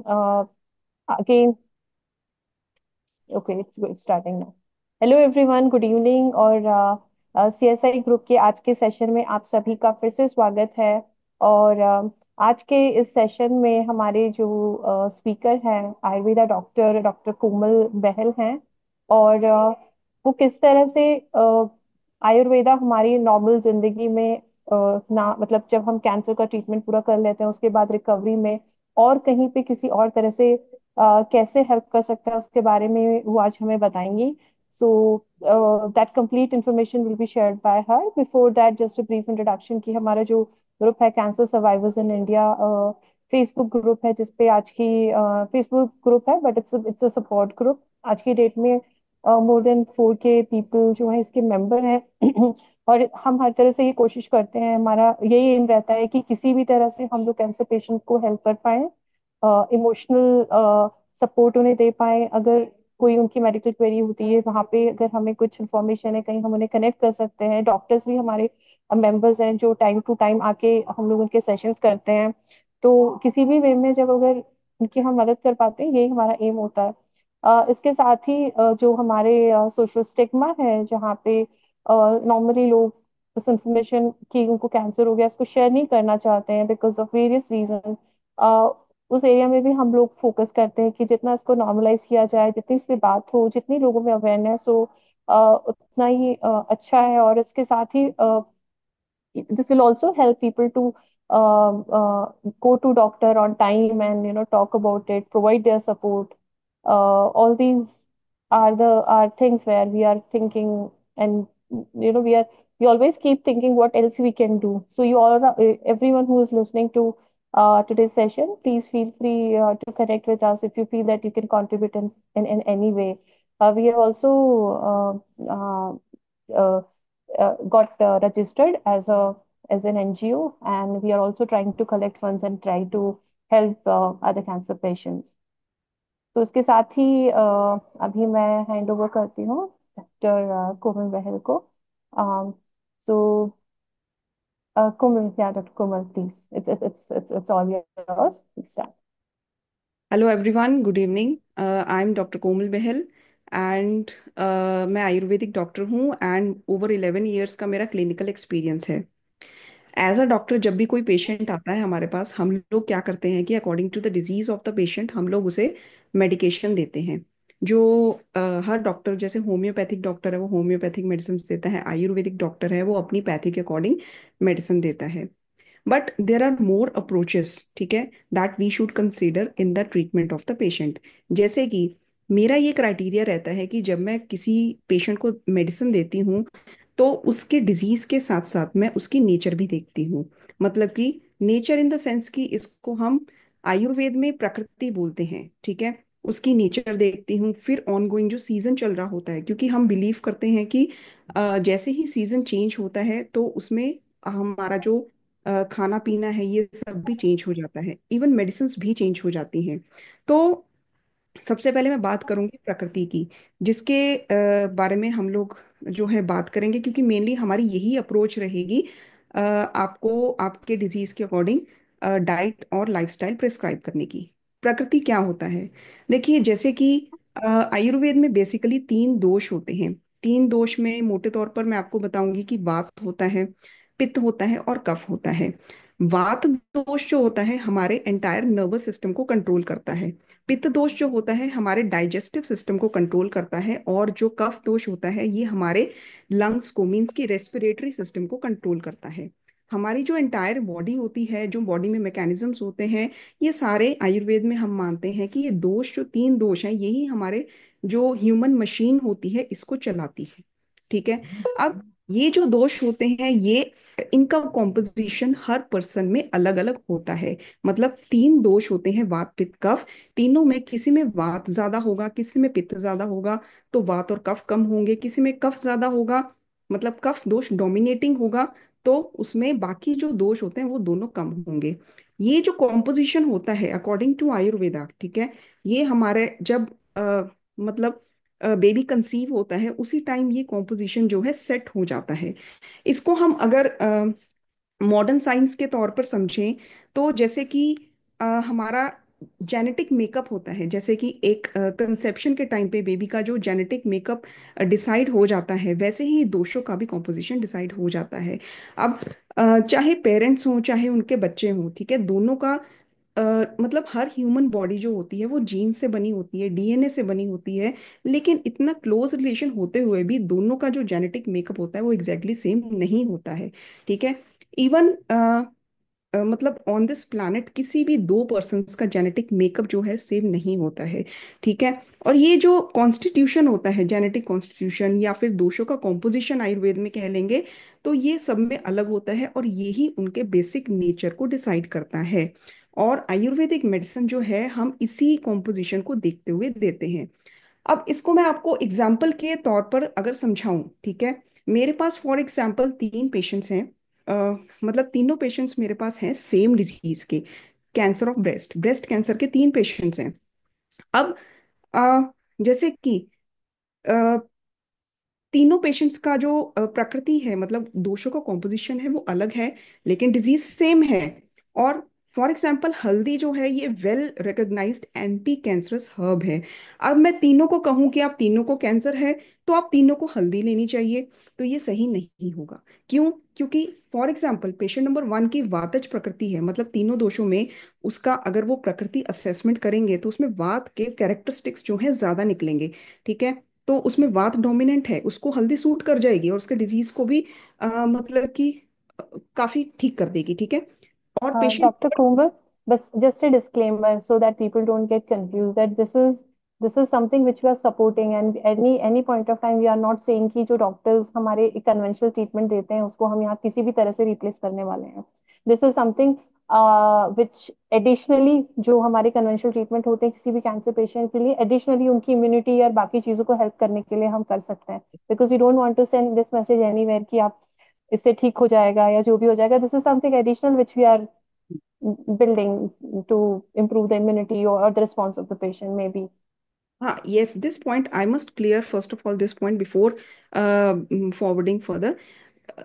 uh, again, okay, it's starting now. Hello everyone, good evening. और CSI group के आज के सेशन में आप सभी का फिर से स्वागत है। और आज के इस सेशन में हमारे जो स्पीकर हैं, आयुर्वेदा डॉक्टर डॉक्टर कोमल बहल हैं। और वो किस तरह से आयुर्वेदा हमारी नॉर्मल जिंदगी में ना मतलब जब हम कैंसर का ट्रीटमेंट पूरा कर लेते हैं उसके बाद रिकवरी में और कहीं पे किसी और तरह से कैसे हेल्प कर सकता है उसके बारे में वो आज हमें बताएंगी। So that complete information will be shared by her. Before that just a brief introduction कि हमारा जो ग्रुप है cancer survivors in India, Facebook group है जिसपे आज की फेसबुक ग्रुप है but it's a support group. आज की डेट में मोर देन 4K पीपल जो है इसके मेंबर हैं। और हम हर तरह से ये कोशिश करते हैं, हमारा यही एम रहता है कि किसी भी तरह से हम लोग कैंसर पेशेंट को हेल्प कर पाए, इमोशनल सपोर्ट उन्हें दे पाए। अगर कोई उनकी मेडिकल क्वेरी होती है वहाँ पे अगर हमें कुछ इन्फॉर्मेशन है कहीं हम उन्हें कनेक्ट कर सकते हैं। डॉक्टर्स भी हमारे मेंबर्स हैं जो टाइम टू टाइम आके हम लोग उनके सेशंस करते हैं। तो किसी भी वे में जब अगर उनकी हम मदद कर पाते हैं यही हमारा एम होता है। इसके साथ ही जो हमारे सोशल स्टिग्मा है जहाँ पे नॉर्मली लोग इस इंफॉर्मेशन कि उनको कैंसर हो गया इसको शेयर नहीं करना चाहते हैं बिकॉज ऑफ वेरियस रीजन, उस एरिया में भी हम लोग फोकस करते हैं कि जितना इसको नॉर्मलाइज किया जाए, जितनी इस पे बात हो, जितनी लोगों में अवेयरनेस हो, उतना ही अच्छा है। और इसके साथ ही this will also help people to go to doctor on time and talk about it, provide their support. All these are things where we are thinking, and we always keep thinking what else we can do. So you all everyone who is listening to today's session, please feel free to connect with us if you feel that you can contribute in any way. We have also got registered as an NGO, and we are also trying to collect funds and try to help other cancer patients. तो इसके साथ ही अभी मैं hand over करती हूँ doctor Komal बहल को। So Komal, या doctor Komal, please, it's all yours, start. Hello everyone, good evening. I am doctor Komal Bahl and मैं आयुर्वेदिक डॉक्टर हूँ एंड ओवर 11 ईयर्स का मेरा क्लिनिकल एक्सपीरियंस है। एज अ डॉक्टर जब भी कोई पेशेंट आता है हमारे पास, हम लोग क्या करते हैं कि according to the disease of the patient हम लोग उसे मेडिकेशन देते हैं। जो हर डॉक्टर, जैसे होम्योपैथिक डॉक्टर है वो होम्योपैथिक मेडिसिन देता है, आयुर्वेदिक डॉक्टर है वो अपनी पैथी के अकॉर्डिंग मेडिसिन देता है। But there are more approaches, ठीक है, that we should consider in the treatment of the patient. जैसे कि मेरा ये क्राइटेरिया रहता है कि जब मैं किसी पेशेंट को मेडिसिन देती हूँ तो उसके डिजीज के साथ साथ मैं उसकी नेचर भी देखती हूँ। मतलब कि नेचर इन द सेंस कि इसको हम आयुर्वेद में प्रकृति बोलते हैं, ठीक है। उसकी नेचर देखती हूँ, फिर ऑन गोइंग जो सीजन चल रहा होता है, क्योंकि हम बिलीव करते हैं कि जैसे ही सीजन चेंज होता है तो उसमें हमारा जो खाना पीना है ये सब भी चेंज हो जाता है, इवन मेडिसिन भी चेंज हो जाती हैं। तो सबसे पहले मैं बात करूंगी प्रकृति की, जिसके बारे में हम लोग जो है बात करेंगे, क्योंकि मेनली हमारी यही अप्रोच रहेगी आपको आपके डिजीज के अकॉर्डिंग डाइट और लाइफस्टाइल प्रिस्क्राइब करने की। प्रकृति क्या होता है? देखिए, जैसे कि आयुर्वेद में बेसिकली 3 दोष होते हैं। 3 दोष में मोटे तौर पर मैं आपको बताऊंगी कि वात होता है, पित्त होता है और कफ होता है। वात दोष जो होता है हमारे एंटायर नर्वस सिस्टम को कंट्रोल करता है। पित्त दोष जो होता है हमारे डाइजेस्टिव सिस्टम को कंट्रोल करता है, और जो कफ दोष होता है ये हमारे लंग्स को, मीन्स की रेस्पिरेटरी सिस्टम को कंट्रोल करता है। हमारी जो एंटायर बॉडी होती है, जो बॉडी में मैकेनिज्म्स होते हैं, ये सारे आयुर्वेद में हम मानते हैं कि ये दोष, जो 3 दोष हैं, यही हमारे जो ह्यूमन मशीन होती है इसको चलाती है, ठीक है। अब ये जो दोष होते हैं ये, इनका कॉम्पोजिशन हर पर्सन में अलग अलग होता है। मतलब 3 दोष होते हैं, वात पित्त कफ। तीनों में किसी में वात ज्यादा होगा, किसी में पित्त ज्यादा होगा, तो वात और कफ कम होंगे। किसी में कफ ज्यादा होगा, मतलब कफ दोष डोमिनेटिंग होगा, तो उसमें बाकी जो दोष होते हैं वो दोनों कम होंगे। ये जो कॉम्पोजिशन होता है अकॉर्डिंग टू आयुर्वेदा, ठीक है, ये हमारे जब मतलब बेबी कंसीव होता है उसी टाइम ये कॉम्पोजिशन जो है सेट हो जाता है। इसको हम अगर मॉडर्न साइंस के तौर पर समझें तो जैसे कि हमारा जेनेटिक मेकअप होता है, जैसे कि एक कंसेप्शन के टाइम पे बेबी का जो जेनेटिक मेकअप डिसाइड हो जाता है, वैसे ही दोषों का भी कॉम्पोजिशन डिसाइड हो जाता है। अब चाहे पेरेंट्स हों चाहे उनके बच्चे हों, ठीक है, दोनों का मतलब हर ह्यूमन बॉडी जो होती है वो जीन से बनी होती है, डीएनए से बनी होती है। लेकिन इतना क्लोज रिलेशन होते हुए भी दोनों का जो जेनेटिक मेकअप होता है वो एग्जैक्टली सेम नहीं होता है। ठीक है। इवन मतलब ऑन दिस प्लैनेट किसी भी दो पर्सन्स का जेनेटिक मेकअप जो है सेम नहीं होता है। ठीक है। और ये जो कॉन्स्टिट्यूशन होता है, जेनेटिक कॉन्स्टिट्यूशन या फिर दोषों का कॉम्पोजिशन आयुर्वेद में कह लेंगे, तो ये सब में अलग होता है और यही उनके बेसिक नेचर को डिसाइड करता है। और आयुर्वेदिक मेडिसिन जो है हम इसी कॉम्पोजिशन को देखते हुए देते हैं। अब इसको मैं आपको एग्जाम्पल के तौर पर अगर समझाऊं, ठीक है, मेरे पास फॉर एग्जाम्पल तीन पेशेंट्स हैं। मतलब तीनों पेशेंट्स मेरे पास हैं सेम डिजीज के, cancer of breast, breast cancer के तीन पेशेंट्स हैं। अब अ, जैसे कि अ, तीनों पेशेंट्स का जो प्रकृति है, मतलब दोषों का कॉम्पोजिशन है वो अलग है, लेकिन डिजीज सेम है। और फॉर एग्जाम्पल हल्दी जो है ये well recognised anti cancerous herb है। अब मैं तीनों को कहूं कि आप तीनों को कैंसर है तो आप तीनों को हल्दी लेनी चाहिए, तो ये सही नहीं होगा। क्यों? क्योंकि for example patient number one की वातज प्रकृति है, मतलब तीनों दोषों में उसका अगर वो प्रकृति असेसमेंट करेंगे तो उसमें वात के कैरेक्टरिस्टिक्स जो है ज्यादा निकलेंगे। ठीक है। तो उसमें वात डोमिनेंट है, उसको हल्दी सूट कर जाएगी और उसके डिजीज को भी मतलब कि काफी ठीक कर देगी। ठीक है। और patient. Dr. Kumbal, but just a disclaimer so that people don't get confused that this is something which we are supporting, and any point of time we are not saying कि जो डॉक्टर्स हमारे conventional treatment देते हैं उसको हम यहाँ किसी भी तरह से रिप्लेस करने वाले हैं। This is something which additionally जो हमारे कन्वेंशनल ट्रीटमेंट होते हैं किसी भी कैंसर पेशेंट के लिए, एडिशनली उनकी इम्यूनिटी और बाकी चीजों को हेल्प करने के लिए हम कर सकते हैं। Because we don't want to send this message anywhere कि आप इससे ठीक हो जाएगा या जो भी हो जाएगा। This is something additional which we are building to improve the immunity or the response of the patient maybe. हाँ, yes, this point I must clear first of all this point before forwarding further.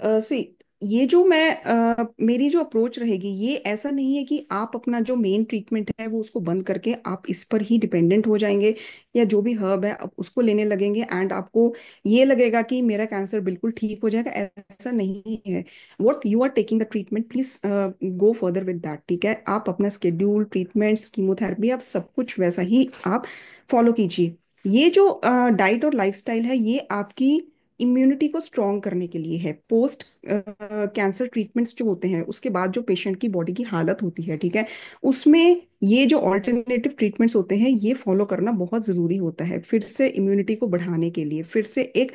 सी, ये जो मैं मेरी जो approach रहेगी ये ऐसा नहीं है कि आप अपना जो मेन ट्रीटमेंट है वो उसको बंद करके आप इस पर ही डिपेंडेंट हो जाएंगे, या जो भी हर्ब है आप उसको लेने लगेंगे एंड आपको ये लगेगा कि मेरा कैंसर बिल्कुल ठीक हो जाएगा। ऐसा नहीं है। What you are taking the treatment, please go further with that. ठीक है। आप अपना स्केड्यूल, ट्रीटमेंट, कीमोथेरेपी, आप सब कुछ वैसा ही आप फॉलो कीजिए। ये जो डाइट और लाइफस्टाइल है ये आपकी इम्यूनिटी को स्ट्रॉन्ग करने के लिए है। पोस्ट कैंसर ट्रीटमेंट्स जो होते हैं उसके बाद जो पेशेंट की बॉडी की हालत होती है, ठीक है, उसमें ये जो ऑल्टरनेटिव ट्रीटमेंट्स होते हैं ये फॉलो करना बहुत ज़रूरी होता है, फिर से इम्यूनिटी को बढ़ाने के लिए, फिर से एक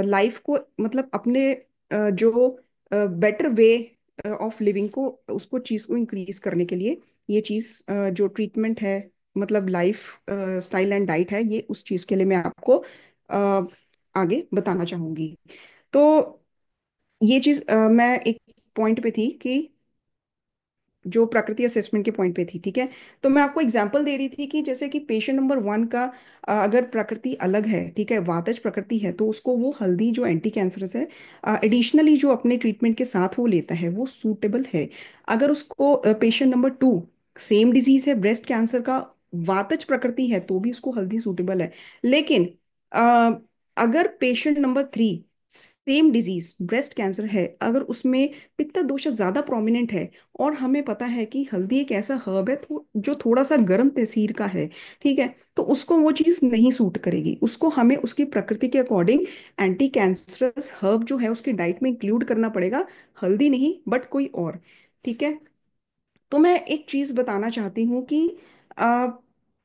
लाइफ को मतलब अपने जो बेटर वे ऑफ लिविंग को, उसको चीज़ को इंक्रीज करने के लिए ये चीज़ जो ट्रीटमेंट है, मतलब लाइफ स्टाइल एंड डाइट है, ये उस चीज़ के लिए मैं आपको आगे बताना चाहूंगी। तो ये चीज मैं एक पॉइंट पे थी कि जो प्रकृति असेसमेंट के पॉइंट पे थी। ठीक है। तो मैं आपको एग्जांपल दे रही थी कि जैसे कि पेशेंट नंबर वन का अगर प्रकृति अलग है, ठीक है, वातज प्रकृति है, तो उसको वो हल्दी जो एंटी कैंसरस है एडिशनली जो अपने ट्रीटमेंट के साथ वो लेता है वो सूटेबल है। अगर उसको patient number two same disease है ब्रेस्ट कैंसर का, वातज प्रकृति है, तो भी उसको हल्दी सूटेबल है। लेकिन अ, अगर patient number three same disease breast cancer है, अगर उसमें पित्त दोष ज्यादा प्रोमिनेंट है, और हमें पता है कि हल्दी एक ऐसा हर्ब है जो थोड़ा सा गर्म तसीर का है, ठीक है, तो उसको वो चीज नहीं सूट करेगी, उसको हमें उसकी प्रकृति के अकॉर्डिंग एंटी कैंसरस हर्ब जो है उसकी डाइट में इंक्लूड करना पड़ेगा, हल्दी नहीं बट कोई और। ठीक है। तो मैं एक चीज बताना चाहती हूँ कि अ,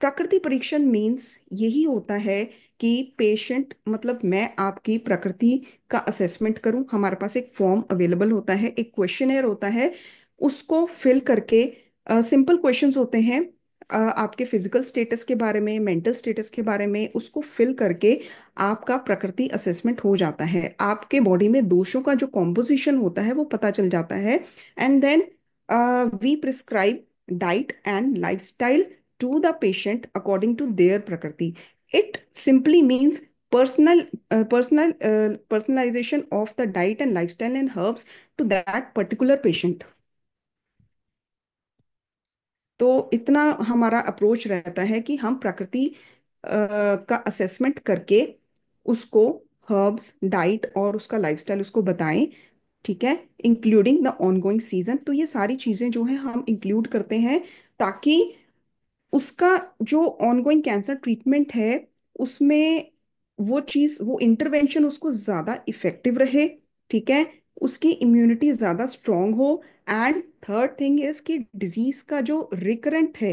प्रकृति परीक्षण मीन्स यही होता है कि पेशेंट, मतलब मैं आपकी प्रकृति का असेसमेंट करूं। हमारे पास एक फॉर्म अवेलेबल होता है, एक क्वेश्चनेयर होता है, उसको फिल करके सिंपल क्वेश्चंस होते हैं आपके फिजिकल स्टेटस के बारे में, मेंटल स्टेटस के बारे में, उसको फिल करके आपका प्रकृति असेसमेंट हो जाता है, आपके बॉडी में दोषों का जो कॉम्पोजिशन होता है वो पता चल जाता है। And then we prescribe diet and lifestyle to the patient according to their prakriti. It simply means personalization of the diet and lifestyle and herbs to that particular patient. तो इतना हमारा अप्रोच रहता है कि हम प्रकृति का असेसमेंट करके उसको हर्ब्स डाइट और उसका लाइफस्टाइल उसको बताएं। ठीक है, इंक्लूडिंग द ऑनगोइंग सीजन। तो ये सारी चीजें जो है हम इंक्लूड करते हैं ताकि उसका जो ऑनगोइंग कैंसर ट्रीटमेंट है उसमें वो चीज, वो इंटरवेंशन उसको ज्यादा इफेक्टिव रहे। ठीक है, उसकी इम्यूनिटी ज्यादा स्ट्रांग हो। एंड थर्ड थिंग इज कि डिजीज का जो रिकरेंट है,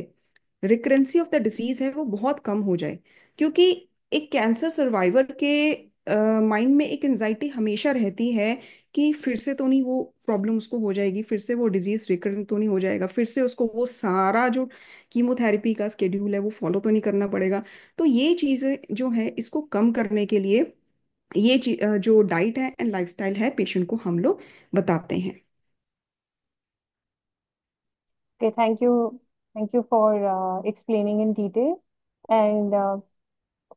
रिकरेंसी ऑफ द डिजीज है, वो बहुत कम हो जाए। क्योंकि एक कैंसर सर्वाइवर के माइंड में एक एंजाइटी हमेशा रहती है कि फिर से तो नहीं वो प्रॉब्लम उसको हो जाएगी, फिर से वो डिजीज रिकरेंट तो नहीं हो जाएगा, फिर से उसको वो सारा जो कीमोथेरेपी का स्केड्यूल है वो फॉलो तो नहीं करना पड़ेगा। तो ये चीजें जो है इसको कम करने के लिए ये जो डाइट है एंड लाइफस्टाइल है पेशेंट को हम लोग बताते हैं। Okay, thank you for explaining in detail. And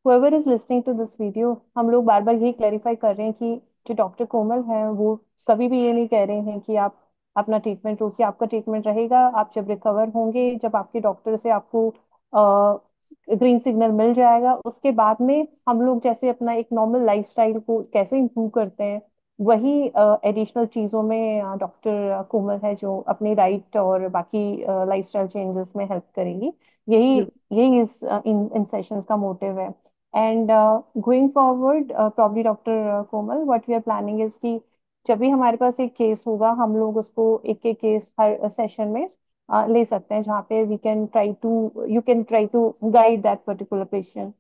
whoever is listening to this video, हम लोग बार बार यही क्लैरिफाई कर रहे हैं कि जो डॉक्टर कोमल हैं वो कभी भी ये नहीं कह रहे हैं कि आप अपना ट्रीटमेंट रोकिए। आपका ट्रीटमेंट रहेगा। आप जब रिकवर होंगे, जब आपके डॉक्टर से आपको ग्रीन सिग्नल मिल जाएगा, उसके बाद में हम लोग जैसे अपना एक नॉर्मल लाइफस्टाइल को कैसे इम्प्रूव करते हैं, वही एडिशनल चीजों में डॉक्टर कोमल है जो अपनी डाइट और बाकी लाइफस्टाइल चेंजेस में हेल्प करेंगी। यही यही इस इन सेशंस का मोटिव है। And going forward, probably doctor Komal, what we are planning is कि जब भी हमारे पास एक केस होगा, हम लोग उसको एक एक केस हर सेशन में ले सकते हैं, जहाँ पे we can try to you can try to guide that particular patient.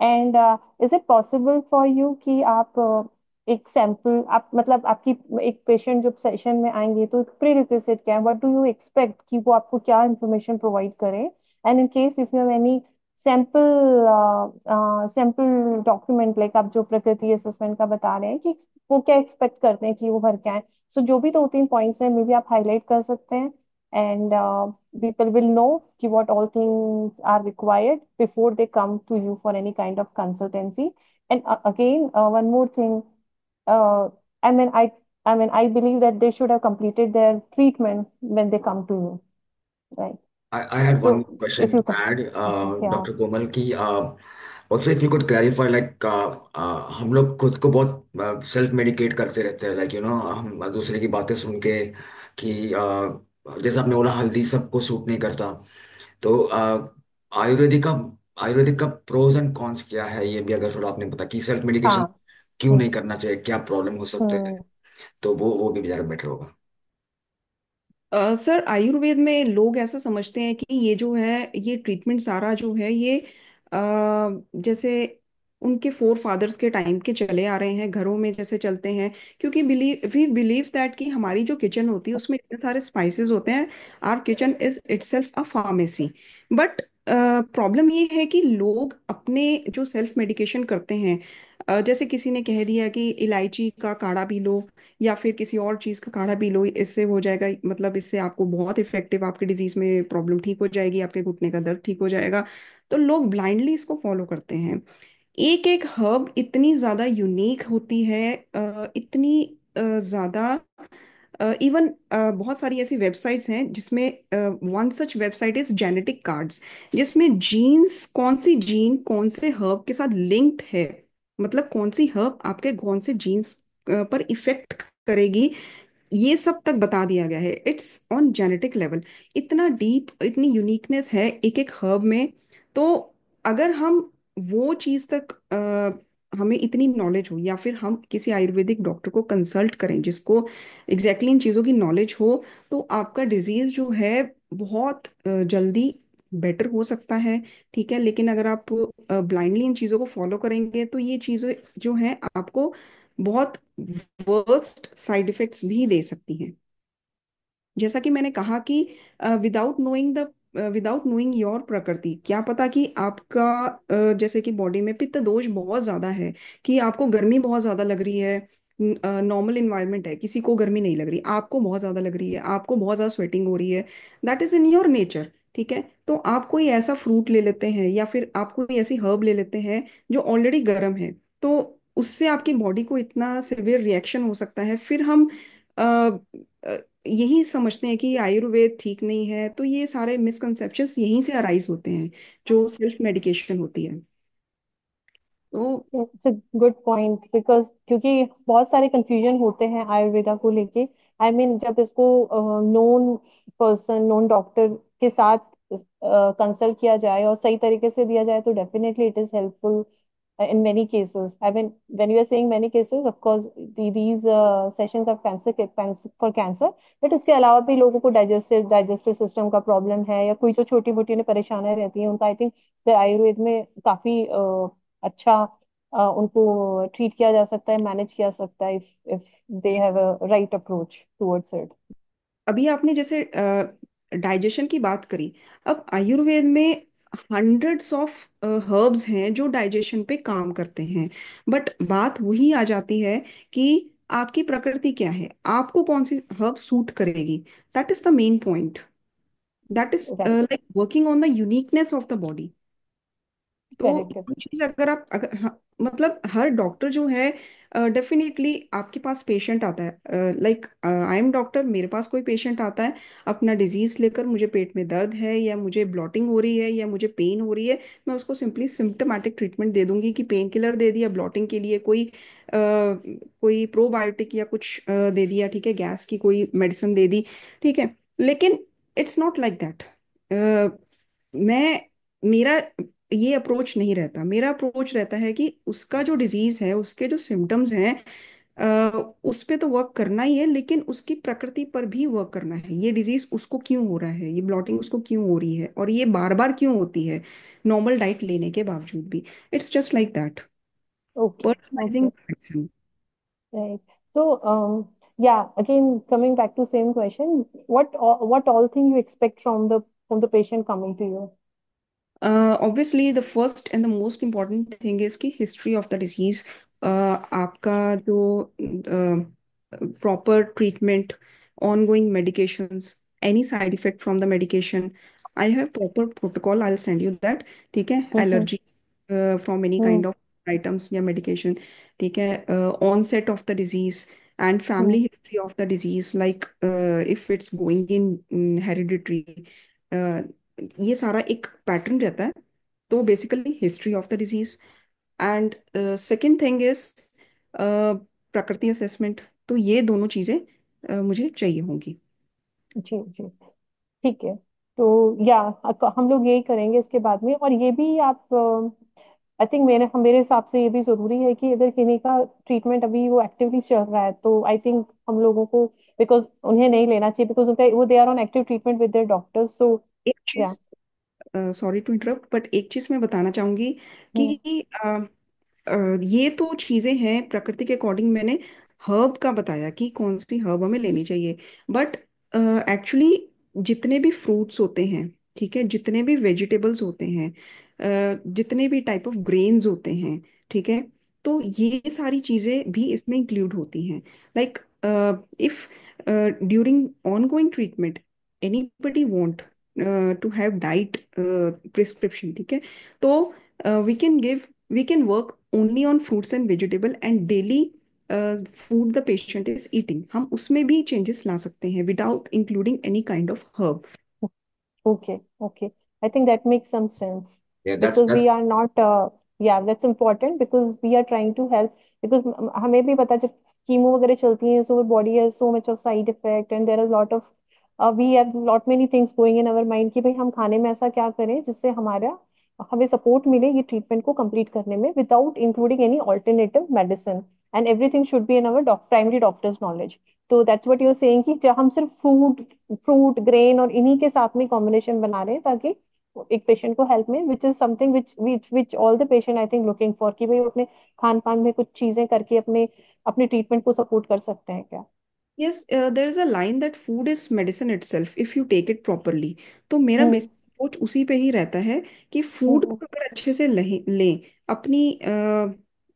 And is it possible for you कि आप एक सैंपल, आप मतलब आपकी एक पेशेंट जब सेशन में आएंगे तो प्री रिक्विजिट क्या है, व्हाट डू यू एक्सपेक्ट कि वो आपको क्या इंफॉर्मेशन प्रोवाइड करें? And in case if you have any sample sample document, like आप जो प्रकृति असेसमेंट का बता रहे हैं कि वो क्या एक्सपेक्ट करते हैं कि वो भर के आए, सो जो भी दो तीन पॉइंट्स हैं मे बी आप हाईलाइट कर सकते हैं। एंड people will know कि what all things are required before they come to you for any kind of consultancy. And again, one more thing, uh, I mean, I believe that they should have completed their treatment when they come to you, right? I had one more So question if you to can, add, yeah, Dr. Komal की also if you could clarify like हम लोग खुद को बहुत self medkit करते रहते हैं, like हम दूसरे की बातें सुन के कि जैसे आपने बोला हल्दी सबको सूट नहीं करता। तो आयुर्वेदिक का आयुर्वेदिक का प्रोज एंड कॉन्स क्या है, ये भी अगर थोड़ा आपने बता कि सेल्फ मेडिकेशन हाँ, क्यों हम्म, नहीं करना चाहिए, क्या प्रॉब्लम हो सकते हैं, हम्म, तो वो भी ज़्यादा बेटर होगा। सर, आयुर्वेद में लोग ऐसा समझते हैं कि ये जो है ये ट्रीटमेंट सारा जो है ये जैसे उनके फोर फादर्स के टाइम के चले आ रहे हैं, घरों में जैसे चलते हैं। क्योंकि वी बिलीव दैट कि हमारी जो किचन होती है उसमें इतने सारे स्पाइसेस होते हैं। Our kitchen is itself a pharmacy. But problem ये है कि लोग अपने जो सेल्फ मेडिकेशन करते हैं, जैसे किसी ने कह दिया कि इलायची का काढ़ा पी लो या फिर किसी और चीज का काढ़ा पी लो, इससे हो जाएगा, मतलब इससे आपको बहुत इफेक्टिव, आपके डिजीज में प्रॉब्लम ठीक हो जाएगी, आपके घुटने का दर्द ठीक हो जाएगा। तो लोग ब्लाइंडली इसको फॉलो करते हैं। एक एक हर्ब इतनी ज्यादा यूनिक होती है, इतनी ज्यादा, इवन बहुत सारी ऐसी वेबसाइट्स हैं जिसमें one such website is genetic cards, जिसमें जीन्स, कौन सी जीन कौन से हर्ब के साथ लिंक्ड है, मतलब कौन सी हर्ब आपके कौन से जीन्स पर इफेक्ट करेगी, ये सब तक बता दिया गया है। It's on genetic level. इतना डीप, इतनी यूनिकनेस है एक एक हर्ब में। तो अगर हम वो चीज तक हमें इतनी नॉलेज हो, या फिर हम किसी आयुर्वेदिक डॉक्टर को कंसल्ट करें जिसको एग्जैक्टली इन चीज़ों की नॉलेज हो, तो आपका डिजीज जो है बहुत जल्दी बेटर हो सकता है। ठीक है, लेकिन अगर आप ब्लाइंडली इन चीज़ों को फॉलो करेंगे तो ये चीज़ें जो हैं आपको बहुत वर्स्ट साइड इफेक्ट्स भी दे सकती हैं। जैसा कि मैंने कहा कि विदाउट नोइंग योर प्रकृति, क्या पता कि आपका जैसे कि बॉडी में पित्त दोष बहुत ज्यादा है, कि आपको गर्मी बहुत ज्यादा लग रही है, नॉर्मल इन्वायरमेंट है, किसी को गर्मी नहीं लग रही, आपको बहुत ज्यादा लग रही है, आपको बहुत ज्यादा स्वेटिंग हो रही है, that is in your nature. ठीक है, तो आप कोई ऐसा फ्रूट ले लेते हैं या फिर आप कोई ऐसी हर्ब ले लेते हैं जो ऑलरेडी गर्म है, तो उससे आपकी बॉडी को इतना सिवियर रिएक्शन हो सकता है। फिर हम यही समझते हैं कि आयुर्वेद ठीक नहीं है, तो ये सारे मिसकंसेप्शंस यहीं से अराइज होते हैं, जो सेल्फ मेडिकेशन होती है। तो it's a good point, because क्योंकि बहुत सारे कंफ्यूजन होते हैं आयुर्वेदा को लेके। आई मीन जब इसको नोन पर्सन, नोन डॉक्टर के साथ कंसल्ट किया जाए और सही तरीके से दिया जाए तो definitely it is helpful in many cases. I mean, when you are saying many cases, of course, these sessions of for cancer, but उसके अलावा भी लोगों को डाइजेस्टिव सिस्टम का प्रॉब्लम है या कोई जो छोटी मोटी उन्हें परेशानियां रहती हैं उनका, आई थिंक आयुर्वेद में काफी अच्छा उनको ट्रीट किया जा सकता है, मैनेज किया सकता है, if they have a right approach towards it. अभी आपने जैसे डाइजेशन की बात करी, अब आयुर्वेद में हंड्रेड्स ऑफ हर्ब्स हैं जो डाइजेशन पे काम करते हैं। बट बात वही आ जाती है कि आपकी प्रकृति क्या है, आपको कौन सी हर्ब सूट करेगी। That is the main point. That is Right. Like working on the uniqueness of the body. तो Correct. ये चीज अगर आप अगर हाँ, मतलब हर डॉक्टर जो है, डेफिनेटली आपके पास पेशेंट आता है, लाइक आई एम डॉक्टर, मेरे पास कोई पेशेंट आता है अपना डिजीज लेकर, मुझे पेट में दर्द है या मुझे ब्लॉटिंग हो रही है या मुझे पेन हो रही है, मैं उसको सिंपली सिम्टोमेटिक ट्रीटमेंट दे दूंगी कि पेन किलर दे दिया, ब्लॉटिंग के लिए कोई प्रोबायोटिक या कुछ दे दिया, ठीक है, गैस की कोई मेडिसिन दे दी, ठीक है। लेकिन इट्स नॉट लाइक दैट। मैं मेरा ये अप्रोच नहीं रहता। मेरा अप्रोच रहता है कि उसका जो डिजीज है, उसके जो सिम्टम्स हैं, उस पे तो वर्क करना ही है, लेकिन उसकी प्रकृति पर भी वर्क करना है। ये डिजीज उसको क्यों हो रहा है, ये ब्लॉटिंग उसको क्यों हो रही है, और ये बार बार क्यों होती है नॉर्मल डाइट लेने के बावजूद भी। It's just like that, Okay. Personalising Okay. Medicine. Right. So, yeah, again, coming back to same question, what all thing you expect from the patient coming to you? Obviously the first and the most important thing is की history of the disease. आपका जो proper treatment, ongoing medications, any side effect from the medication. I have proper protocol, I'll send you that, ठीक है। Mm-hmm. allergy from any kind of items या medication, ठीक है। onset of the disease and Mm-hmm. family history of the disease, like if it's going in hereditary, uh, ये सारा एक pattern रहता है। तो basically history of the disease. And second thing is प्रकृति असेसमेंट। तो ये दोनों चीजें मुझे चाहिए होंगी। जी जी, ठीक है। तो या हम लोग यही करेंगे इसके बाद में। और ये भी आप, आई थिंक मेरे हिसाब से ये भी जरूरी है कि अगर किन्हीं का ट्रीटमेंट अभी वो एक्टिवली चल रहा है तो आई थिंक हम लोगों को, बिकॉज उन्हें नहीं लेना चाहिए, बिकॉज उनका वो they are on active treatment with their doctors, so एक या। चीज, सॉरी टू इंटरप्ट, बट एक चीज मैं बताना चाहूंगी कि ये तो चीजें हैं प्रकृति के अकॉर्डिंग। मैंने हर्ब का बताया कि कौन सी हर्ब हमें लेनी चाहिए, बट एक्चुअली जितने भी फ्रूट्स होते हैं, ठीक है, जितने भी वेजिटेबल्स होते हैं, जितने भी टाइप ऑफ ग्रेन्स होते हैं, ठीक है, तो ये सारी चीजें भी इसमें इंक्लूड होती हैं। Like if during ongoing treatment anybody want to have diet prescription, ठीक है, तो we can give, we can work only on fruits and vegetable and daily food the patient is eating, हम उसमें भी चेंजेस ला सकते हैं without including any kind of herb. Okay, okay. I think that makes some sense Yeah, because that's we are not, yeah, that's important because we are trying to help. Because हमें भी पता जब chemo वगैरह चलती है, so our body has so much of side effect and there is lot of, we have lot many things going in our mind कि भाई हम खाने में ऐसा क्या करें जिससे हमारा हमें सपोर्ट मिले ये ट्रीटमेंट को कंप्लीट करने में without including any alternative medicine, and everything should be in our primary doctors knowledge. तो that's what you are saying कि जब हम सिर्फ फ्रूट ग्रेन और इन्हीं के साथ में कॉम्बिनेशन बना रहे हैं ताकि एक पेशेंट को हेल्प में, which is something which all the patient I think looking for, कि भाई वो अपने खान पान में कुछ चीजें करके अपने अपने ट्रीटमेंट को सपोर्ट कर सकते हैं क्या। Yes, there is a line that food is medicine itself if you take it properly. तो मेरा हम्म बेसिक अप्रोच उसी पे ही रहता है कि फूड हम्म को अगर अच्छे से लें अपनी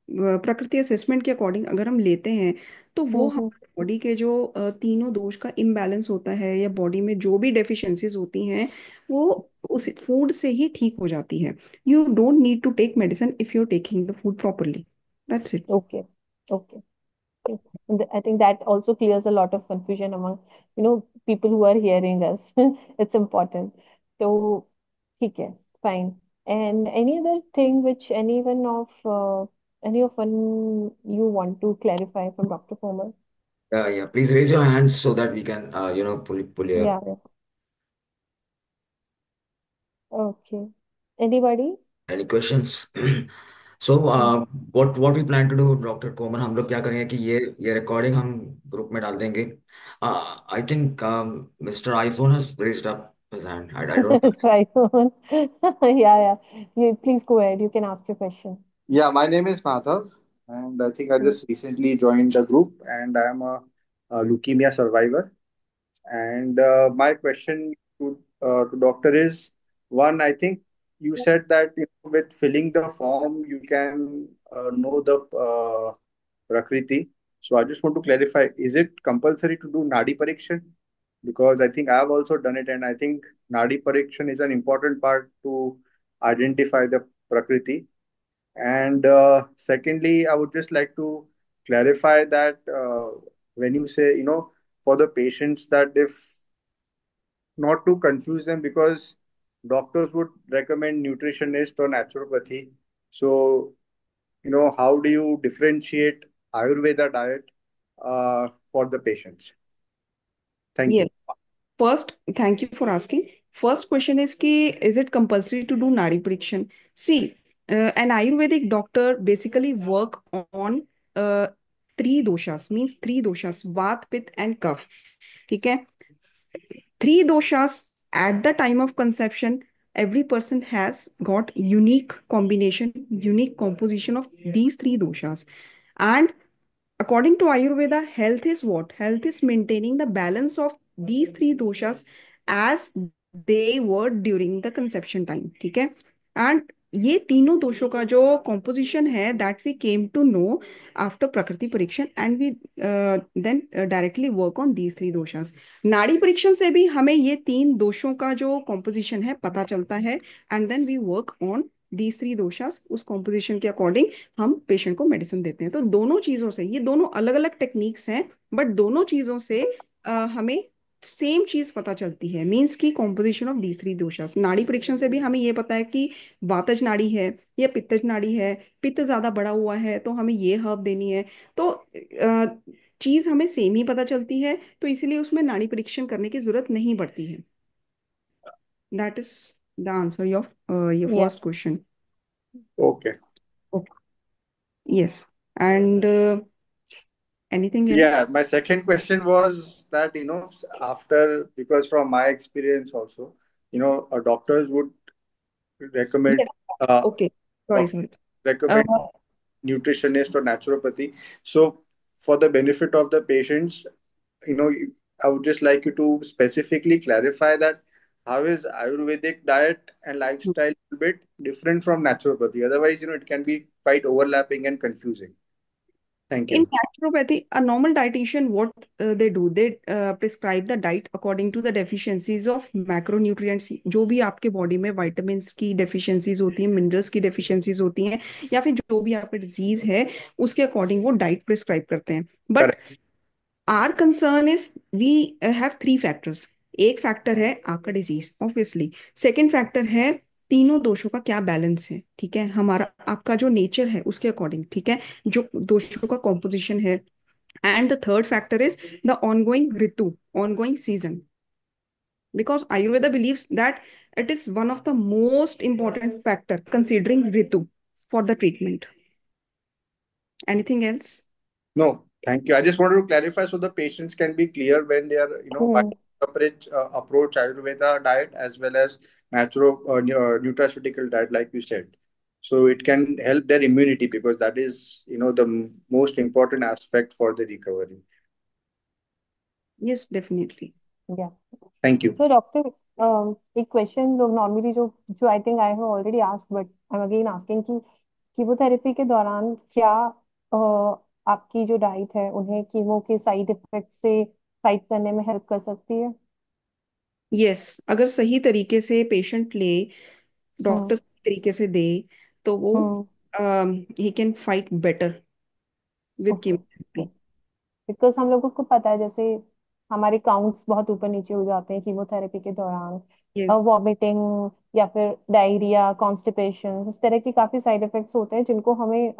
प्रकृति असेसमेंट के अकॉर्डिंग अगर हम लेते हैं, तो वो हम्म। हमारे बॉडी के जो तीनों दोष का इम्बैलेंस होता है या बॉडी में जो भी डेफिशिएंसीज होती हैं, वो उस फूड से ही ठीक हो जाती है। You don't need to take medicine if you are taking the food properly. That's it. Okay okay. And I think that also clears a lot of confusion among, people who are hearing us. It's important. So, okay, fine. And any other thing which any of one you want to clarify from Dr. Komal? Yeah, please raise your hands so that we can, pull your Yeah, yeah. Okay. Anybody? any questions. So Hmm. What we plan to do doctor Komal, हम लोग क्या करेंगे कि ये recording हम group में डाल देंगे. I think mister iPhone has raised up his hand. I don't. It's right on. Yeah, yeah. Please go ahead. You can ask your question. Yeah, my name is Madhav, and I think I Hmm. just recently joined the group, and I am a leukemia survivor. And my question to doctor is one. I think you said that with filling the form, you can know the prakriti. So I just want to clarify: is it compulsory to do nadi parikshan? Because I think I have also done it, and I think nadi parikshan is an important part to identify the prakriti. And secondly, I would just like to clarify that when you say, for the patients, that if not to confuse them, because doctors would recommend nutritionist or naturopathy. So, how do you differentiate Ayurveda diet for the patients? Thank Yes. you. First, thank you for asking. First question is ki, is it compulsory to do Nari Parikshan? See, an Ayurvedic doctor basically work on uh, three doshas, means three doshas, Vat, Pitta and Kapha. ठीक है. Three doshas at the time of conception, every person has got unique combination, unique composition of these three doshas. And according to Ayurveda, health is what? Health is maintaining the balance of these three doshas as they were during the conception time. ठीक है. And ये तीनों दोषों का जो composition है, that we came to know after prakriti parikshan, and we then directly work on these three doshas. नाड़ी परीक्षण से भी हमें ये तीन दोषों का जो composition है पता चलता है, and then we work on these three doshas. उस composition के according हम पेशेंट को मेडिसिन देते हैं. तो दोनों चीजों से, ये दोनों अलग अलग टेक्निक्स हैं, बट दोनों चीजों से हमें सेम चीज पता चलती है, मीन्स की कॉम्पोजिशन ऑफ दीज थ्री दोषास. नाड़ी परीक्षण से भी हमें ये पता है कि वातज नाड़ी है या पित्तज नाड़ी है, पित्त ज्यादा बढ़ा हुआ है तो हमें ये हर्ब देनी है. तो चीज हमें सेम ही पता चलती है, तो इसलिए उसमें नाड़ी परीक्षण करने की जरूरत नहीं पड़ती है. That is the answer of your Yeah. First question. Okay. Yes. And anything else? Yeah, my second question was that, after, because from my experience also, doctors would recommend Yes. uh, Okay. Sorry, doc- sorry. Uh, recommend nutritionist or naturopathy. So, for the benefit of the patients, you know, I would just like you to specifically clarify that how is Ayurvedic diet and lifestyle a bit different from naturopathy? Otherwise, it can be quite overlapping and confusing. Thank in you. naturopathy, a normal dietitian, what they do, they prescribe the diet according to the deficiencies of macronutrients. जो भी आपके body में vitamins की deficiencies होती हैं, minerals की deficiencies होती हैं, या फिर जो भी आपका disease है, उसके according वो diet prescribe करते हैं. But Correct. our concern is we have three factors. एक फैक्टर है आपका डिजीज, ऑब्वियसली. सेकंड फैक्टर है तीनों दोषों का क्या बैलेंस है. ठीक है, हमारा आपका जो नेचर है उसके अकॉर्डिंग. ठीक है, जो दोषों का कॉम्पोजिशन है. And the third factor is the ongoing Ritu, ongoing season. Because Ayurveda believes that it is one of the most important factor considering ritu for the treatment. Anything else? No, thank you. I just wanted to clarify so the patients can be clear when they are, while Hmm. approach Ayurveda diet as well as nutraceutical diet, like you said. So it can help their immunity, because that is, the most important aspect for the recovery. Yes, definitely. Yeah. Thank you. So, doctor, एक question लोग normally जो जो I think I have already asked but I am again asking कि chemotherapy के दौरान क्या आपकी जो डाइट है उन्हें कीमो के साइड इफेक्ट से फाइट करने में हेल्प कर सकती है? यस, अगर सही तरीके से पेशेंट ले, हम्म. डॉक्टर सही तरीके से दे, तो वो hmm. He can fight better with okay. Chemotherapy. Because हम लोगों को पता है, जैसे हमारे काउंट्स बहुत ऊपर नीचे हो जाते हैं कीमोथेरेपी के दौरान, यस। वॉमिटिंग या फिर डायरिया, कॉन्स्टिपेशन, इस तरह के काफी साइड इफेक्ट्स होते हैं जिनको हमें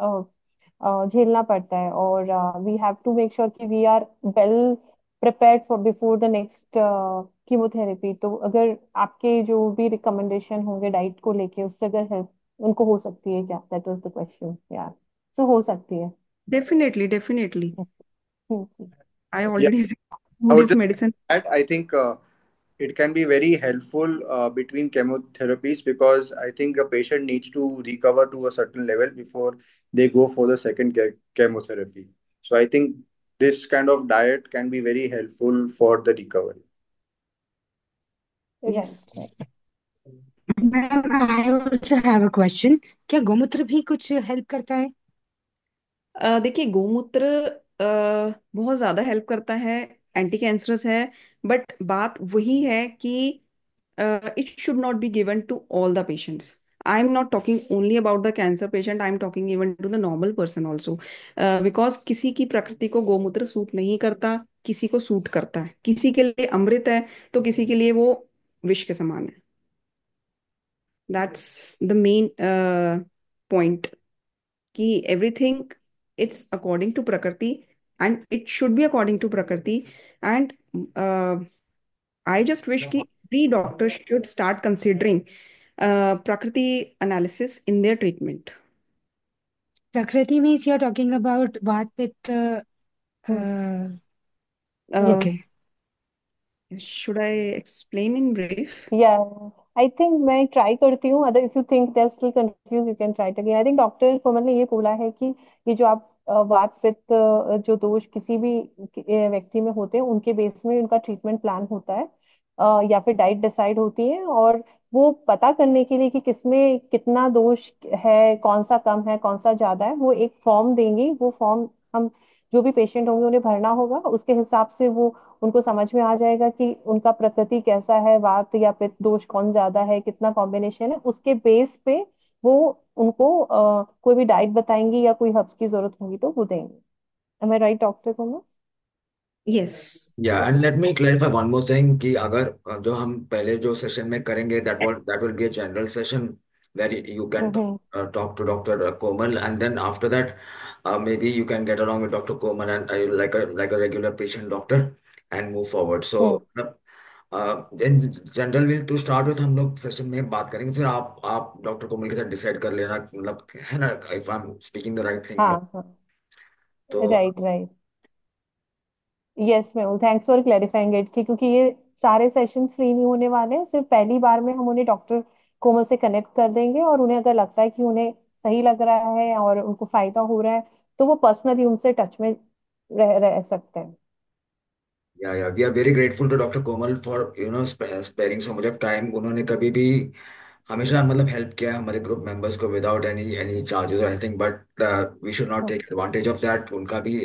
झेलना पड़ता है। और we have to make sure कि we are well prepared for before the next chemotherapy. तो अगर आपके जो भी रिकमेंडेशन होंगे डाइट को लेके, उससे अगर हेल्प उनको हो सकती है क्या, दैट वाज द क्वेश्चन यार। तो हो सकती है। Definitely definitely. Hmm. I Yeah, already I would this just medicine. add, I think it can be very helpful between chemotherapies, because I think a patient needs to recover to a certain level before they go for the second chemotherapy. So I think this kind of diet can be very helpful for the recovery. Yes. Right right. Ma'am I also have a question. क्या गौमूत्र भी कुछ help करता है? देखिए गोमूत्र बहुत ज़्यादा हेल्प करता है, एंटी कैंसरस है। बट बात वही है कि it should not be given to all the patients. I am not talking only about the cancer patient, I am talking even to the normal person also. Because किसी की प्रकृति को गोमूत्र सूट नहीं करता, किसी को सूट करता है, किसी के लिए अमृत है तो किसी के लिए वो विष के समान है। दैट्स द मेन पॉइंट, कि everything it's according to prakriti and it should be according to prakriti. And I just wish कि every doctor should start considering prakriti analysis in their treatment. Prakriti means you are talking about vata pitta? Okay. Should I explain in brief? या I think मैं try करती हूँ, other if you think they are still confuse you can try it again. I think doctor कोमल ने ये बोला है कि ये जो आप वात पित्त जो दोष किसी भी व्यक्ति में होते हैं, उनके बेस में उनका ट्रीटमेंट प्लान होता है, या फिर डाइट डिसाइड होती है। और वो पता करने के लिए कि किसमें कितना दोष है, कौन सा कम है, कौन सा ज्यादा है, वो एक फॉर्म देंगी। वो फॉर्म हम जो भी पेशेंट होंगे उन्हें भरना होगा, उसके हिसाब से वो उनको समझ में आ जाएगा कि उनका प्रकृति कैसा है, वात या पित्त दोष कौन ज्यादा है, कितना कॉम्बिनेशन है। उसके बेस पे वो उनको कोई भी डाइट बताएंगी या कोई हर्ब्स की जरूरत होगी तो वो देंगे। एम आई राइट डॉक्टर को? Yes. Yeah and let me clarify one more thing कि अगर जो हम पहले जो सेशन में करेंगे that will be a general session where you can hmm. talk to Dr. Komal, and then after that maybe you can get along with Dr. Komal and like a regular patient doctor and move forward. So hmm. In general we'll to start with हम लोग session में बात करेंगे, फिर आप doctor कोमल के साथ decide कर लेना, मतलब है ना, if I am speaking the right thing. हाँ हाँ। तो राइट राइट। यस मैं थैंक्स फॉर क्लैरिफाइंग इट कि क्योंकि ये सारे सेशंस फ्री नहीं होने वाले हैं, सिर्फ पहली बार में हम उन्हें डॉक्टर कोमल से कनेक्ट कर देंगे। और उन्हें अगर लगता है कि उन्हें सही लग रहा है और उनको फायदा हो रहा है, तो वो पर्सनली उनसे टच में रह सकते हैं। Yeah we are very grateful to doctor Komal for sparing so much of time. उन्होंने कभी भी हमेशा मतलब हेल्प किया है हमारे ग्रुप मेंबर्स को विदाउट एनी एनी चार्जेस और anything, but we should not take advantage of that. उनका भी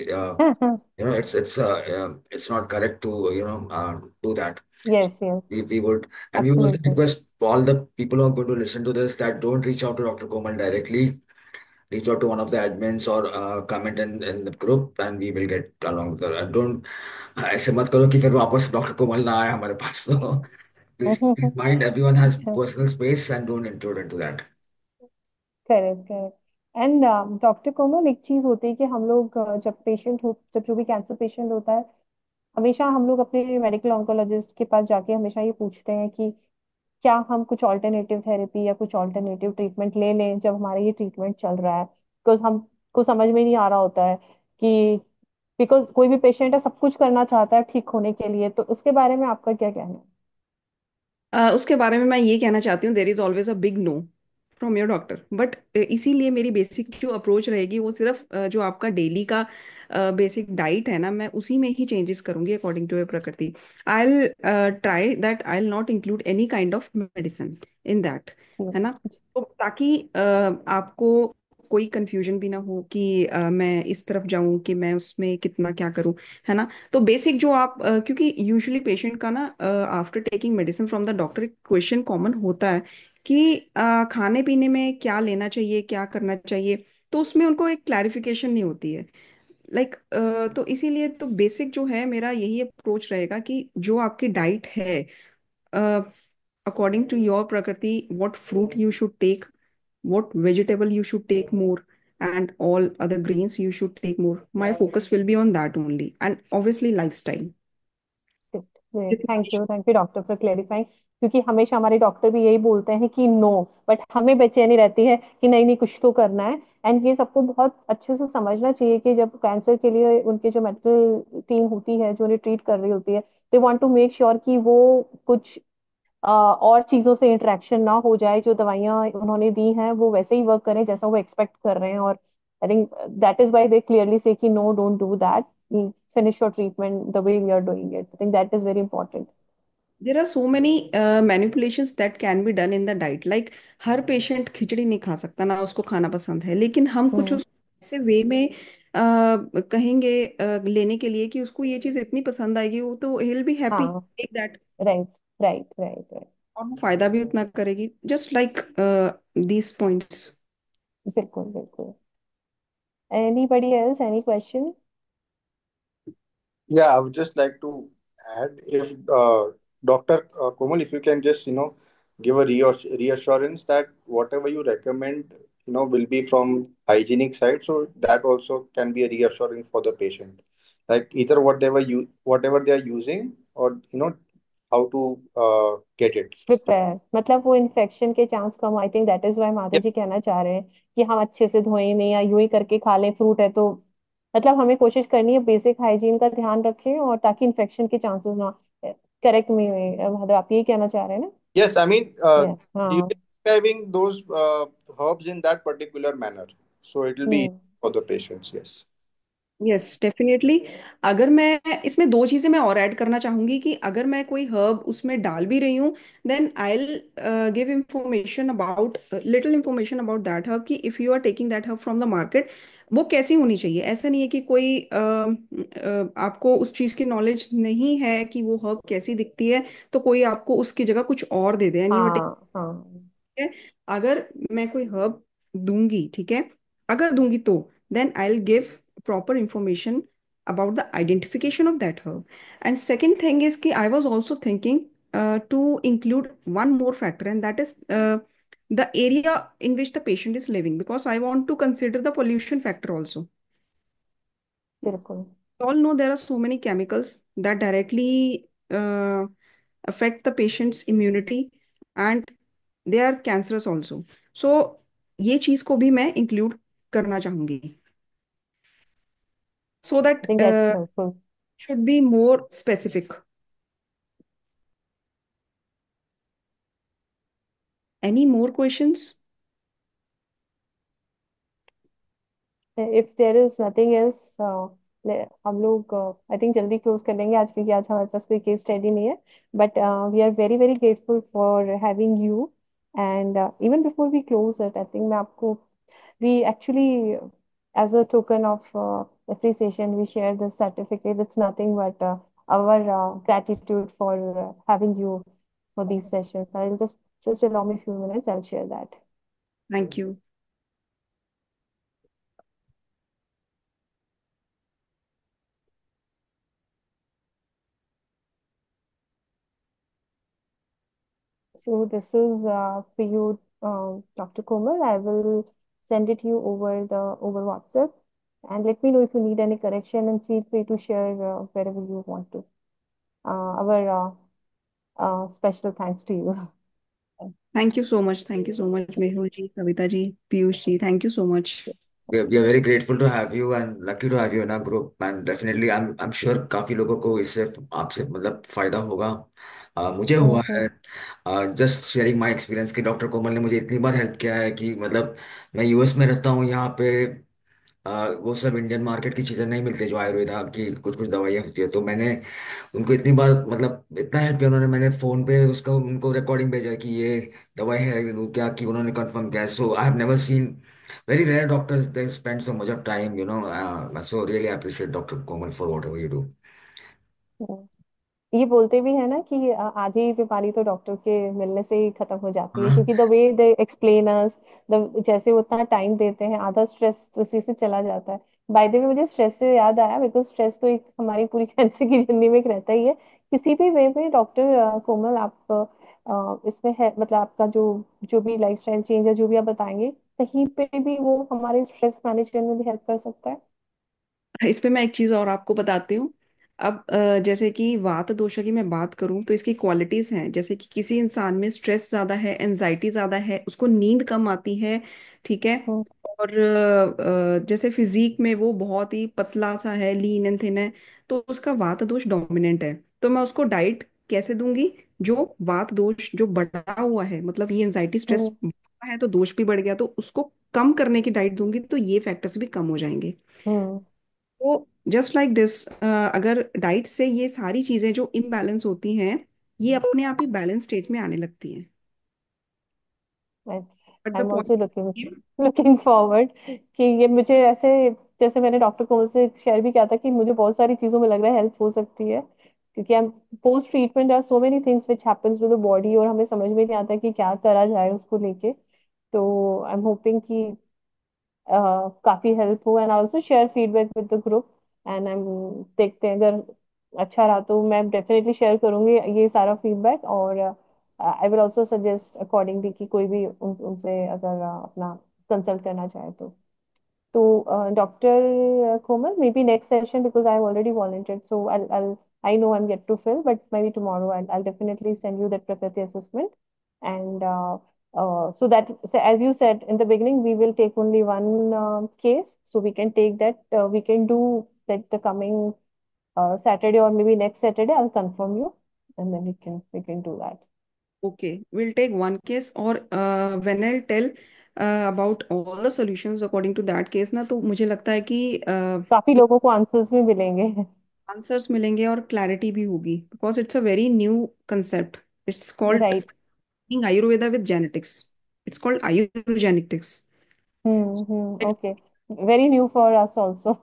it's not correct to do that. Yes yes. We would, and we would also absolutely. request all the people who are going to listen to this that don't reach out to Dr. Komal directly. Reach out to one of the admins or comment in the group, and we will get along with that. Don't ऐसे मत करो कि फिर वापस doctor कोमल ना आए हमारे पास। तो please mind everyone has personal space and don't intrude into that. Correct correct. And doctor Komal, एक चीज होती है कि हम लोग जब जो भी कैंसर पेशेंट होता है, हमेशा हम लोग अपने मेडिकल ऑन्कोलॉजिस्ट के पास जाके हमेशा ये पूछते हैं कि क्या हम कुछ ऑल्टरनेटिव थेरेपी या कुछ ऑल्टरनेटिव ट्रीटमेंट ले लें जब हमारा ये ट्रीटमेंट चल रहा है। बिकॉज हमको समझ में नहीं आ रहा होता है कि, बिकॉज कोई भी पेशेंट है सब कुछ करना चाहता है ठीक होने के लिए। तो इसके बारे में आपका क्या कहना है? उसके बारे में मैं ये कहना चाहती हूँ, there is always a big know from your doctor. But इसीलिए मेरी बेसिक जो अप्रोच रहेगी वो सिर्फ जो आपका डेली का बेसिक डाइट है ना, मैं उसी में ही चेंजेस करूंगी अकॉर्डिंग टू योर प्रकृति। I will try that I will not include any kind of medicine in that, है ना। जी। तो ताकि आपको कोई कंफ्यूजन भी ना हो कि मैं इस तरफ जाऊं कि मैं उसमें कितना क्या करूं, है ना। तो बेसिक जो आप क्योंकि यूजुअली पेशेंट का ना after taking medicine from the doctor एक क्वेश्चन कॉमन होता है कि खाने पीने में क्या लेना चाहिए, क्या करना चाहिए। तो उसमें उनको एक क्लैरिफिकेशन नहीं होती है। लाइक तो इसीलिए तो बेसिक जो है मेरा यही अप्रोच रहेगा कि जो आपकी डाइट है, according to your prakriti, what fruit you should take, what vegetable you should take more, and all other greens you should take more. My focus will be on that only, and obviously lifestyle. Thank you doctor for clarifying. क्योंकि हमेशा हमारे doctor भी यही बोलते हैं कि no, but हमें बेचैनी रहती है कि नहीं नहीं कुछ तो करना है। एंड ये सबको बहुत अच्छे से समझना चाहिए कि जब कैंसर के लिए उनके जो मेडिकल टीम होती है जो उन्हें ट्रीट कर रही होती है, they want to make sure कि वो कुछ और चीजों से इंटरेक्शन ना हो जाए, जो दवाइयां उन्होंने दी हैं वो वैसे ही वर्क करें जैसा वो एक्सपेक्ट कर रहे हैं। और I think that is why they clearly say कि no, don't do that, finish your treatment the way we are doing it. I think that is very important. There are so many manipulations that can be done in the diet. Like हर patient खिचड़ी नहीं खा सकता, ना उसको खाना पसंद है, लेकिन हम कुछ हम्म। उस ऐसे वे में कहेंगे लेने के लिए कि उसको ये चीज इतनी पसंद आएगी, वो तो he'll be happy हाँ। take that, right right right right. और वो फायदा भी उतना करेगी, जस्ट लाइक दीज पॉइंट्स। बिल्कुल बिल्कुल। Anybody else, any question? Yeah, I would just like to add, if Dr. Komal, if you can just, give a reassurance that whatever you recommend, will be from hygienic side, so that also can be a reassurance for the patient. Like either whatever they are using, or how to get it. Prepare मतलब वो infection के chance कम। I think that is why माता Yeah. जी कहना चाह रहे हैं कि हम अच्छे से धोएं नहीं या यूं ही करके खा लें फ्रूट है तो। मतलब हमें कोशिश करनी है बेसिक हाइजीन का ध्यान रखें और ताकि इन्फेक्शन के चांसेस ना। करेक्ट मी, मतलब आप यही कहना चाह रहे हैं ना? Yes, I mean, you हाँ। describing those herbs in that particular manner, so it will be easy hmm. for the patients. Yes. Yes definitely. अगर मैं इसमें दो चीजें मैं और ऐड करना चाहूंगी कि अगर मैं कोई हर्ब उसमें डाल भी रही हूँ, then I will give information about, little information about that herb, कि if you are taking that herb from the market, वो कैसी होनी चाहिए। ऐसा नहीं है कि कोई आपको उस चीज की नॉलेज नहीं है कि वो हर्ब कैसी दिखती है, तो कोई आपको उसकी जगह कुछ और दे दे एंड यू आर, हाँ हाँ। है। अगर मैं कोई हर्ब दूंगी, ठीक है, अगर दूंगी तो then I will give proper information about the identification of that herb. And second thing is कि I was also thinking to include one more factor, and that is the area in which the patient is living, because I want to consider the pollution factor also. बिल्कुल। We all know there are so many chemicals that directly affect the patient's immunity, and they are cancerous also. So ये चीज को भी मैं include करना चाहूंगी, so I that think that's helpful. should be more specific. Any more questions? If there is nothing else, हम लोग I think जल्दी क्लोज कर लेंगे आज, क्योंकि आज हमारे पास कोई केस स्टडी नहीं है। But we are very very grateful for having you. And even before we close it, I think मैं आपको, we actually, as a token of appreciation, we share this certificate. It's nothing but our gratitude for having you for these sessions. I'll just allow me a few minutes, I'll share that. Thank you. So this is for you, Dr. Komal. I will send it you over WhatsApp, and let me know if you need any correction, and feel free to share wherever you want to. Our special thanks to you. Thank you so much. Thank you so much, Mehul ji, Savita ji, Piyush ji. Thank you so much. We are very grateful to have you and lucky to have you in our group and definitely I'm sure काफी लोगों को इससे आपसे मतलब फायदा होगा। मुझे हुआ है। हम्म। जस्ट शेयरिंग माय एक्सपीरियंस कि डॉक्टर कोमल ने मुझे इतनी बार हेल्प किया है कि मतलब मैं यूएस में रहता हूँ यहाँ पे। वो सब इंडियन मार्केट की चीज़ें नहीं मिलती जो आयुर्वेदा की कुछ कुछ दवाइयाँ होती है, तो मैंने उनको इतनी बार मतलब इतना हेल्प किया उन्होंने। मैंने फ़ोन पे उसका उनको रिकॉर्डिंग भेजा कि ये दवाई है वो क्या की उन्होंने कंफर्म किया। So I have never seen very rare doctors they spend so much of time, so really appreciate Dr. Komal for whatever you do. हम्म। ये बोलते भी है ना कि आधी बीमारी तो डॉक्टर के मिलने से ही खत्म हो जाती है, हाँ। क्योंकि the way they explain us, the जैसे वो उतना टाइम देते हैं, आधा स्ट्रेस उसी से चला जाता है। बाय द वे मुझे स्ट्रेस से याद आया, बिकॉज स्ट्रेस तो एक हमारी पूरी कैंसर की जिंदगी में एक रहता ही है किसी भी वे में। डॉक्टर कोमल, आप इसमें है मतलब आपका जो जो भी लाइफस्टाइल चेंज है जो भी आप बताएंगे, कहीं पे भी वो हमारे स्ट्रेस मैनेज करने में भी हेल्प कर सकता है। इस पे मैं एक चीज और आपको बताती हूँ। अब जैसे कि वात दोषा की मैं बात करूं तो इसकी क्वालिटीज हैं, जैसे कि किसी इंसान में स्ट्रेस ज्यादा है, एनजाइटी ज्यादा है, उसको नींद कम आती है। ठीक है। हम्म। और जैसे फिजिक में वो बहुत ही पतला सा है, लीन एंड थिन है, तो उसका वात दोष डोमिनेंट है। तो मैं उसको डाइट कैसे दूंगी? जो वात दोष जो बढ़ा हुआ है, मतलब ये एनजाइटी स्ट्रेस हम्म। है तो दोष भी बढ़ गया, तो उसको कम करने की डाइट दूंगी तो ये फैक्टर्स भी कम हो जाएंगे। हम्म। तो जस्ट लाइक दिस, अगर डाइट से ये सारी चीजें जो इम्बैलेंस होती हैं, ये अपने आप ही बैलेंस स्टेट में आने लगती हैं। But I the am also looking point. Looking forward कि ये मुझे ऐसे, जैसे मैंने डॉक्टर कोमल से शेयर भी किया था कि मुझे बहुत सारी चीजों में लग रहा है हेल्प हो सकती है, क्योंकि हम post treatment are so many things which happens to the body, और हमें समझ में नहीं आता कि क्या करा जाए उसको लेके। तो आई एम होपिंग कि काफी हेल्प हो, and also share feedback with the group. And I am, देखते हैं अगर अच्छा रहा तो मैं डेफिनेटली शेयर करूंगी ये सारा फीडबैक, और I will also suggest accordingly कि कोई भी उनसे अगर अपना कंसल्ट करना चाहे तो। Dr. Komal, maybe next session, because I've already volunteered. So I know I'm yet to fill, but maybe tomorrow I'll definitely send you that Prakriti assessment. And so that, so as you said in the beginning, we will take only one case. So we can take that, we can do that the coming Saturday or maybe next Saturday. I'll confirm you, and then we can do that. Okay, will take one case, और when I tell about all the solutions according to that case ना, तो मुझे लगता है कि काफी लोगों को आंसर्स भी मिलेंगे। आंसर्स मिलेंगे और क्लैरिटी भी होगी, because it's a very new concept. It's called Right. Ayurveda with genetics. It's called ayurgenetics. Okay. Very new for us also.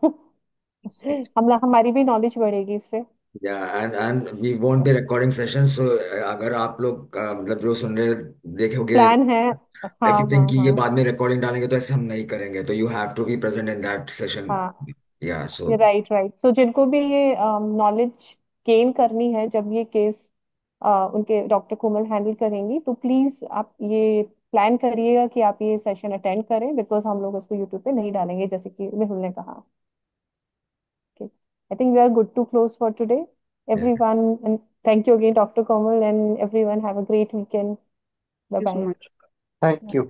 It's हम हमारी भी नॉलेज बढ़ेगी इससे। Yeah and we won't be recording session, so अगर आप लोग मतलब जो सुन रहे देखोगे, प्लान है। इफ हाँ यू हाँ थिंक कि ये हाँ। बाद में रिकॉर्डिंग डालेंगे तो ऐसे हम नहीं करेंगे, तो you have to be present in that session. हाँ, या सो ये राइट राइट। सो जिनको भी ये नॉलेज गेन करनी है जब ये केस उनके डॉक्टर कोमल हैंडल करेंगी, तो प्लीज आप ये प्लान करिएगा कि आप ये सेशन अटेंड करें, बिकॉज हम लोग उसको यूट्यूब पे नहीं डालेंगे जैसे कि मेहुल ने कहा। I think we are good to close for today everyone, and thank you again doctor Komal, and everyone have a great weekend. Bye you so bye. Much. Thank you.